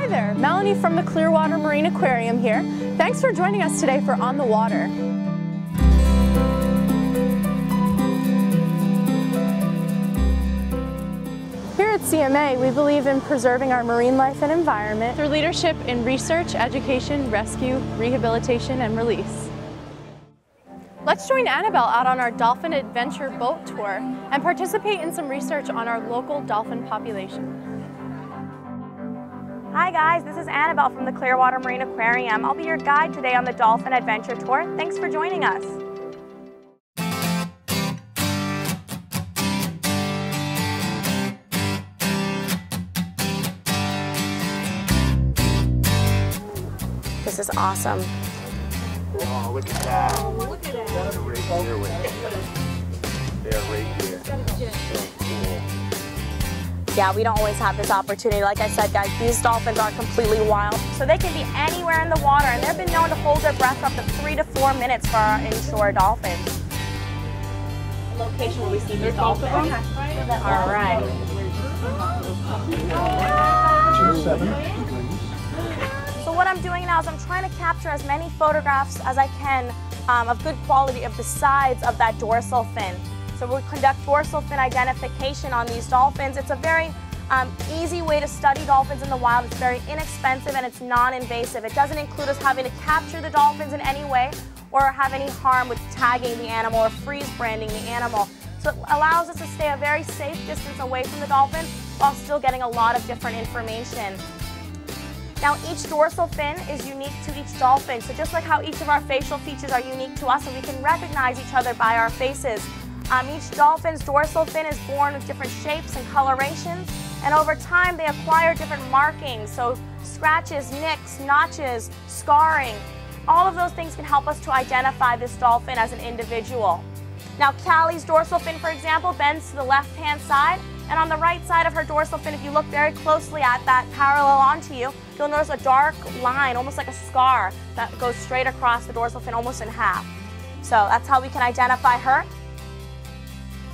there, Melanie from the Clearwater Marine Aquarium here. Thanks for joining us today for On the Water. Here at CMA, we believe in preserving our marine life and environment through leadership in research, education, rescue, rehabilitation, and release. Let's join Annabelle out on our Dolphin Adventure boat tour and participate in some research on our local dolphin population. Hi guys, this is Annabelle from the Clearwater Marine Aquarium. I'll be your guide today on the Dolphin Adventure Tour. Thanks for joining us. This is awesome. Oh, look at that. Oh, look at that. That's right here with them. They're right here. So cool. Yeah, we don't always have this opportunity. Like I said, guys, these dolphins are completely wild. So they can be anywhere in the water, and they've been known to hold their breath for up to 3 to 4 minutes for our inshore dolphins. The location where we see these dolphins. All right. 27. So what I'm doing now is I'm trying to capture as many photographs as I can of good quality of the sides of that dorsal fin. So we'll conduct dorsal fin identification on these dolphins. It's a very easy way to study dolphins in the wild. It's very inexpensive and it's non-invasive. It doesn't include us having to capture the dolphins in any way or have any harm with tagging the animal or freeze branding the animal. So it allows us to stay a very safe distance away from the dolphin while still getting a lot of different information. Now each dorsal fin is unique to each dolphin. So just like how each of our facial features are unique to us and we can recognize each other by our faces, each dolphin's dorsal fin is born with different shapes and colorations, and over time they acquire different markings, so scratches, nicks, notches, scarring. All of those things can help us to identify this dolphin as an individual. Now Callie's dorsal fin, for example, bends to the left-hand side, and on the right side of her dorsal fin, if you look very closely at that parallel onto you, you'll notice a dark line, almost like a scar, that goes straight across the dorsal fin, almost in half. So that's how we can identify her.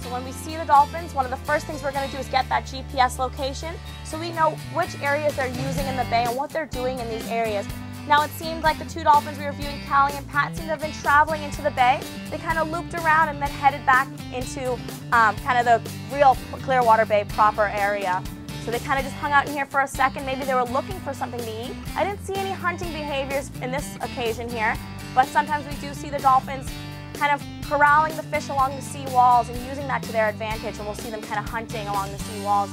So when we see the dolphins, one of the first things we're going to do is get that GPS location so we know which areas they're using in the bay and what they're doing in these areas. Now it seemed like the 2 dolphins we were viewing, Callie and Pat, seemed to have been traveling into the bay. They kind of looped around and then headed back into kind of the real Clearwater Bay proper area. So they kind of just hung out in here for a second. Maybe they were looking for something to eat. I didn't see any hunting behaviors in this occasion here, but sometimes we do see the dolphins kind of corralling the fish along the sea walls and using that to their advantage, and we'll see them kind of hunting along the sea walls.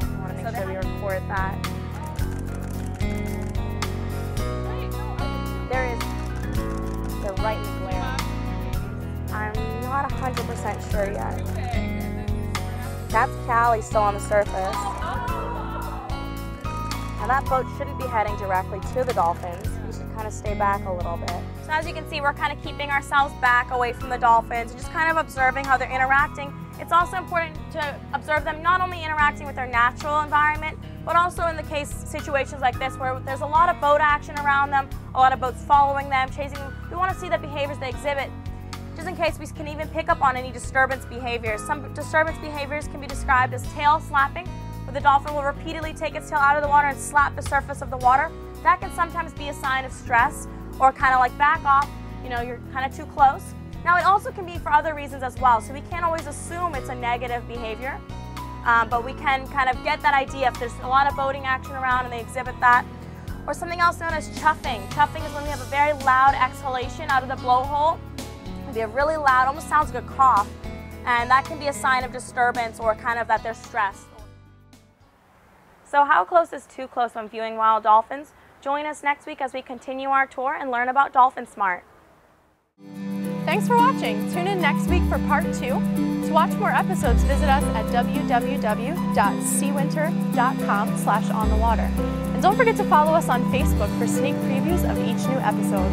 I want to make sure we record that. They're right in the glare. I'm not 100% sure yet. That's Callie still on the surface. Now that boat shouldn't be heading directly to the dolphins. We should kind of stay back a little bit. So as you can see, we're kind of keeping ourselves back away from the dolphins and just kind of observing how they're interacting. It's also important to observe them not only interacting with their natural environment, but also in the case situations like this where there's a lot of boat action around them, a lot of boats following them, chasing them. We want to see the behaviors they exhibit, just in case we can even pick up on any disturbance behaviors. Some disturbance behaviors can be described as tail slapping, where the dolphin will repeatedly take its tail out of the water and slap the surface of the water. That can sometimes be a sign of stress or kind of like back off, you know, you're kind of too close. Now it also can be for other reasons as well, so we can't always assume it's a negative behavior, but we can kind of get that idea if there's a lot of boating action around and they exhibit that. Or something else known as chuffing. Chuffing is when we have a very loud exhalation out of the blowhole. It'll be a really loud, almost sounds like a cough, and that can be a sign of disturbance or kind of that they're stressed. So how close is too close when viewing wild dolphins? Join us next week as we continue our tour and learn about Dolphin Smart. Thanks for watching. Tune in next week for part 2. To watch more episodes, visit us at www.seawinter.com/onthewater. And don't forget to follow us on Facebook for sneak previews of each new episode.